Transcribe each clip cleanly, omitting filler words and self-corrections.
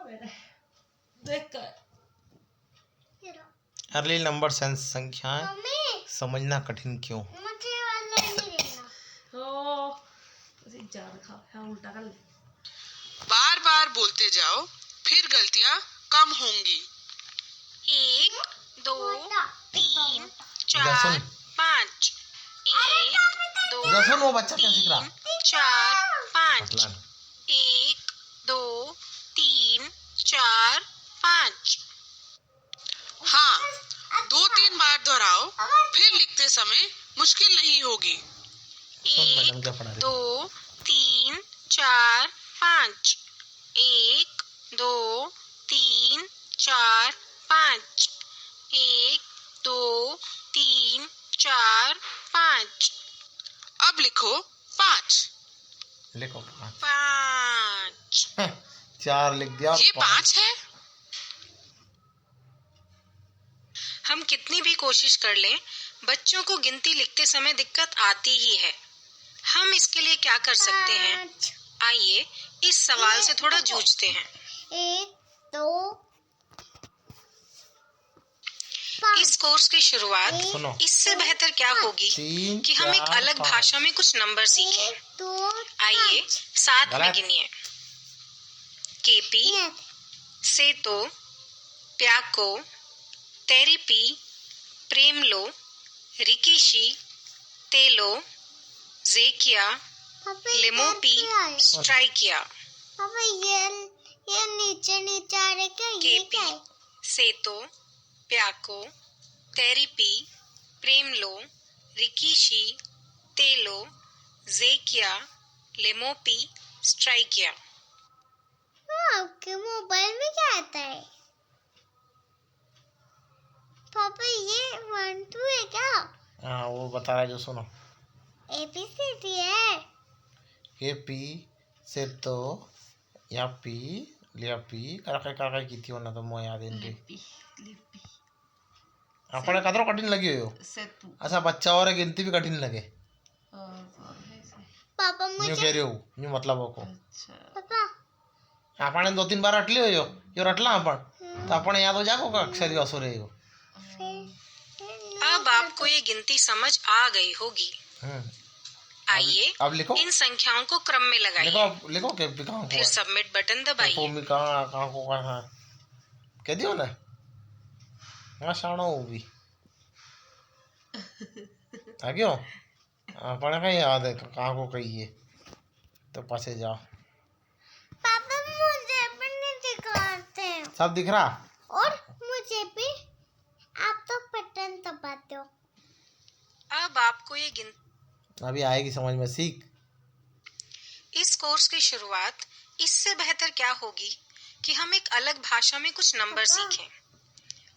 देख कर early number sense संख्याएं समझना कठिन क्यों? मुझे वाला नहीं लेना। ओ उसे जार खा है उल्टा कर ले। बार बार बोलते जाओ, फिर गलतियां कम होंगी। 1 2 3 4 5। 1 2 सुन वो बच्चा क्या सीख रहा? 4 5। 1 2 3 4 5। हाँ, 2-3 बार दोहराओ, फिर लिखते समय मुश्किल नहीं होगी। 1 2 3 4 5। 1 2 3 4 5। 1 2 3 4 5। अब लिखो 5। लिखो 5। 4 लिख दिया। ये 5 है। हम कितनी भी कोशिश कर लें, बच्चों को गिनती लिखते समय दिक्कत आती ही है। हम इसके लिए क्या कर सकते हैं? आइए इस सवाल से थोड़ा जूझते हैं। 1 2 इस कोर्स की शुरुआत इससे बेहतर क्या होगी कि हम एक अलग भाषा में कुछ नंबर सीखें। 1 2 आइए साथ में गिनिए। केपी, सेतो, प्याको, तेरिपी, प्रेमलो, रिकीशी, तेलो, जेकिया, लेमोपी, स्ट्राइकिया। पापा ये नीचे नीचे आ रहे क्या? ये क्या है? सेतो, प्याको, तेरिपी, प्रेमलो, रिकीशी, तेलो, जेकिया, लेमोपी, स्ट्राइकिया। आपके मोबाइल में क्या आता है? पापा ये 1 2 है क्या? हाँ वो बता रहा है जो सुनो। ABCD है। ए पी से तो या पी लिया पी काका की थी ना तो मैं याद है इनकी। लिपि अपने कदरों कठिन लगी हो सेतु। अच्छा बच्चा और गिनती भी कठिन लगे। पापा न्यू मुझे कह रहे हो न्यू मतलब को अच्छा पापा अपने 2-3 बार रट लियो यो रटला अपन तो अपने याद हो जाको का अक्षर यो असुर है यो। अब आपको ये गिनती समझ आ गई होगी। आइए अब लिखो इन संख्याओं को क्रम में लगाइए। लिखो के कहां को फिर सबमिट बटन दबाइए। भूमि कहां को कहां कह दियो ना हां शानो भी आ गयो अपने का याद है कहां को कहिए तो पासे जाओ। पापा मुझे भी नहीं दिखाते। सब दिख रहा और मुझे भी आप तो बटन दबाते हो। अब आपको ये गिनती अभी आएगी समझ में सीख। इस कोर्स की शुरुआत इससे बेहतर क्या होगी कि हम एक अलग भाषा में कुछ नंबर सीखें।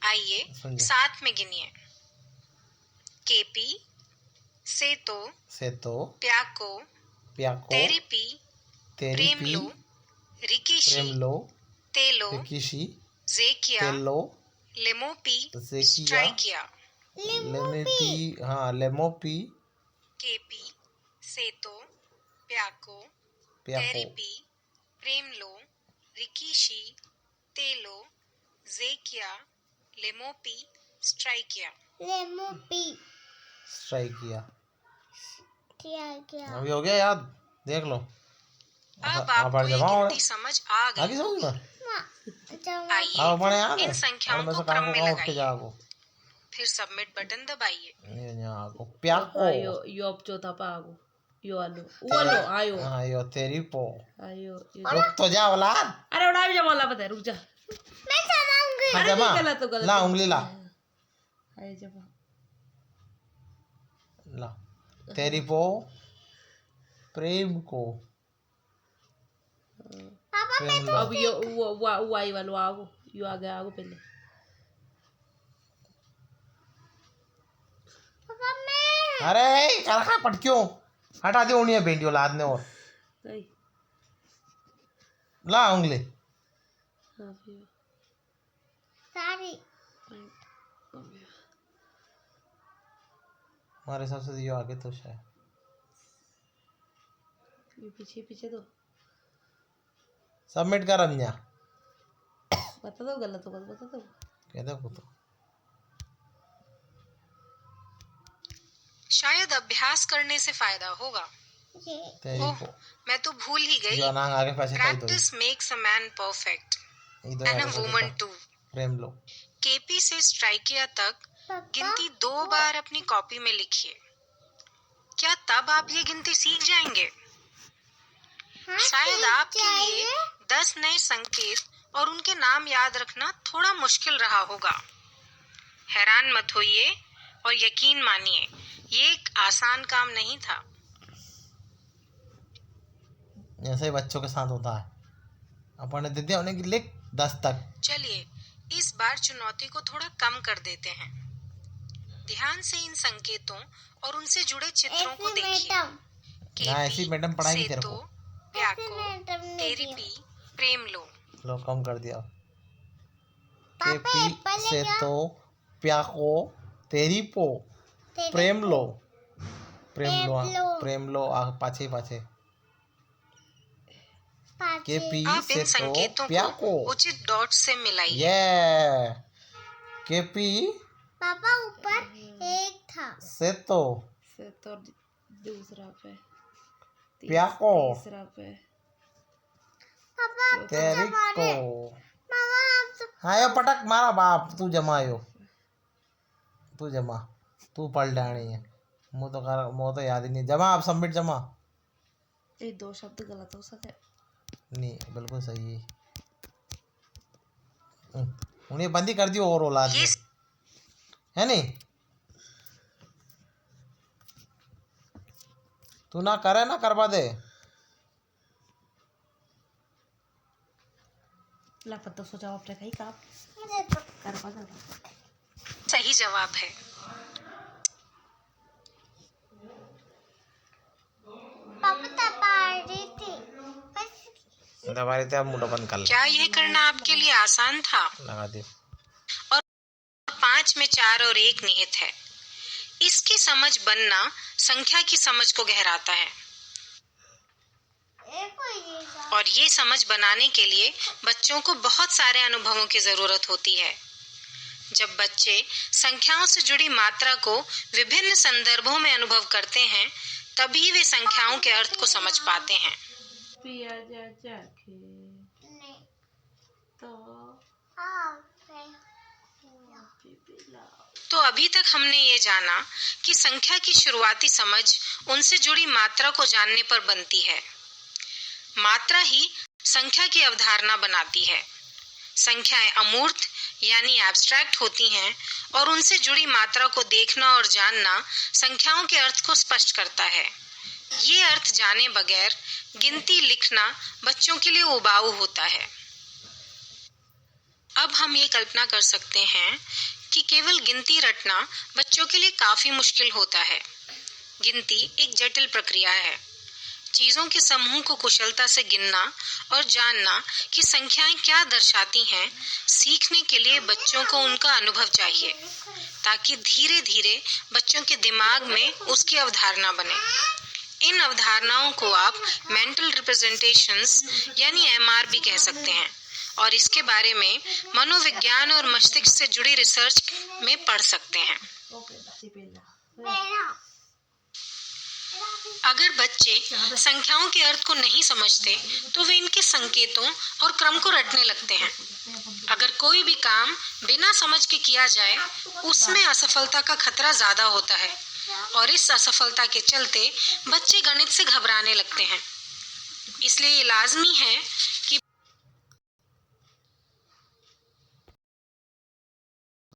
आइए साथ में गिनिए। केपी, सेतो, प्याको, तेरिपी, प्रेमलो, रिकीशी, तेलो, जेकिया, लेमोपी, स्ट्राइकिया। लेमोपी केपी, सेतो, प्याको, तेरिपी, प्रेमलो, रिकीशी, तेलो, जेकिया, लेमोपी, स्ट्राइकिया। अभी हो गया याद देख लो। अब आपको ये गिनती समझ आ गई। समझ में आइए इन संख्याओं को क्रम में लगाइए। फिर सबमिट बटन दबाइए। यो अब चौथा पागो यो आलो वालो आयो हाँ यो तेरी पो आयो रुक तो जा औलाद। अरे उड़ा भी जमा ला बता रुक जा। मैं चलाऊंगी। हाँ जमा गलत तो गलत ला उंगली ला आए जमा ला तेरी पो प्रेम को पापा मैं तो अब यो वो आई वालो आगो यो आ गया आगो पहले। पापा मैं अरे करखा पटक्यों हटा दे उन्हें भिंडियों लाद ने और नहीं ला उंगली सारी हमारे हिसाब से यो आगे तो शायद ये पीछे पीछे तो सबमिट कर अन्या। बता दो, गलत होगा तो बता दो। कह दो तो। शायद अभ्यास करने से फायदा होगा। तेरी ओह, को मैं तो भूल ही गई। जो अनांग आगे पैसे चाहिए तो practice makes a man perfect इधर एंड अ आगे वुमन पैसे टू। Prem low. केपी से स्ट्राइकिया तक गिनती 2 बार अपनी कॉपी में लिखिए। क्या तब आप ये गिनती सीख जाएंगे? शायद आपके लिए 10 नए संकेत और उनके नाम याद रखना थोड़ा मुश्किल रहा होगा। हैरान मत होइए और यकीन मानिए, ये एक आसान काम नहीं था। ऐसे ही बच्चों के साथ होता है। अपन ने दे दिया उन्हें कि लिख 10 तक। चलिए इस बार चुनौती को थोड़ा कम कर देते हैं। ध्यान से इन संकेतों और उनसे जुड़े चित्रों को देखिए। हाँ, ऐसी मैडम पढ़ाएगी तेरे को। प्याको, तेरिपी, प्रेम लो कम कर दिया। केपी से तो प्याको तेरीपो प्रेम लो पाछे केपी आप से इन तो संकेतों प्याको को उचित डॉट से मिलाइए। ये केपी पापा ऊपर एक था से तो दूसरा पे, प्याको तीसरा पे, पापा तेरिको। मामा आप तो हाँ यो पटक मारा बाप तू जमा तू पढ़ डाणी है। मुँह तो याद ही नहीं। जमा आप सबमिट जमा। ये 2 शब्द गलत हो सकते। नहीं बिल्कुल सही है। उन्हें बंदी कर दियो और औलाद में है नहीं। तू ना करे ना करवा दे। लापता सो जवाब रखा ही काम करवा दो। सही जवाब है। पापा तपा रही थी दबारे थे। अब मुंडा बंद कर ले। क्या यह करना आपके लिए आसान था? लगा दे। और 5 में 4 और 1 निहित है। इसकी समझ बनना संख्या की समझ को गहराता है। और ये समझ बनाने के लिए बच्चों को बहुत सारे अनुभवों की जरूरत होती है। जब बच्चे संख्याओं से जुड़ी मात्रा को विभिन्न संदर्भों में अनुभव करते हैं, तभी वे संख्याओं के अर्थ को समझ पाते हैं। तो अभी तक हमने ये जाना कि संख्या की शुरुआती समझ उनसे जुड़ी मात्रा को जानने पर बनती है। मात्रा ही संख्या की अवधारणा बनाती है। संख्याएं अमूर्त यानी एब्स्ट्रैक्ट होती हैं और उनसे जुड़ी मात्रा को देखना और जानना संख्याओं के अर्थ को स्पष्ट करता है। ये अर्थ जाने बगैर गिनती लिखना बच्चों के लिए उबाऊ होता है। अब हम ये कल्पना कर सकते हैं कि केवल गिनती रटना बच्चों के लिए काफी मुश्किल होता है। गिनती एक जटिल प्रक्रिया है। चीजों के समूह को कुशलता से गिनना और जानना कि संख्याएं क्या दर्शाती हैं, सीखने के लिए बच्चों को उनका अनुभव चाहिए, ताकि धीरे धीरे बच्चों के दिमाग में उसकी अवधारणा बने। इन अवधारणाओं को आप मेंटल रिप्रेजेंटेशंस यानी एमआर भी कह सकते हैं और इसके बारे में मनोविज्ञान और मस्तिष्क से जुड़ी रिसर्च में पढ़ सकते हैं। अगर बच्चे संख्याओं के अर्थ को नहीं समझते तो वे इनके संकेतों और क्रम को रटने लगते हैं। अगर कोई भी काम बिना समझ के किया जाए, उसमें असफलता का खतरा ज्यादा होता है और इस असफलता के चलते बच्चे गणित से घबराने लगते हैं। इसलिए ये लाजमी है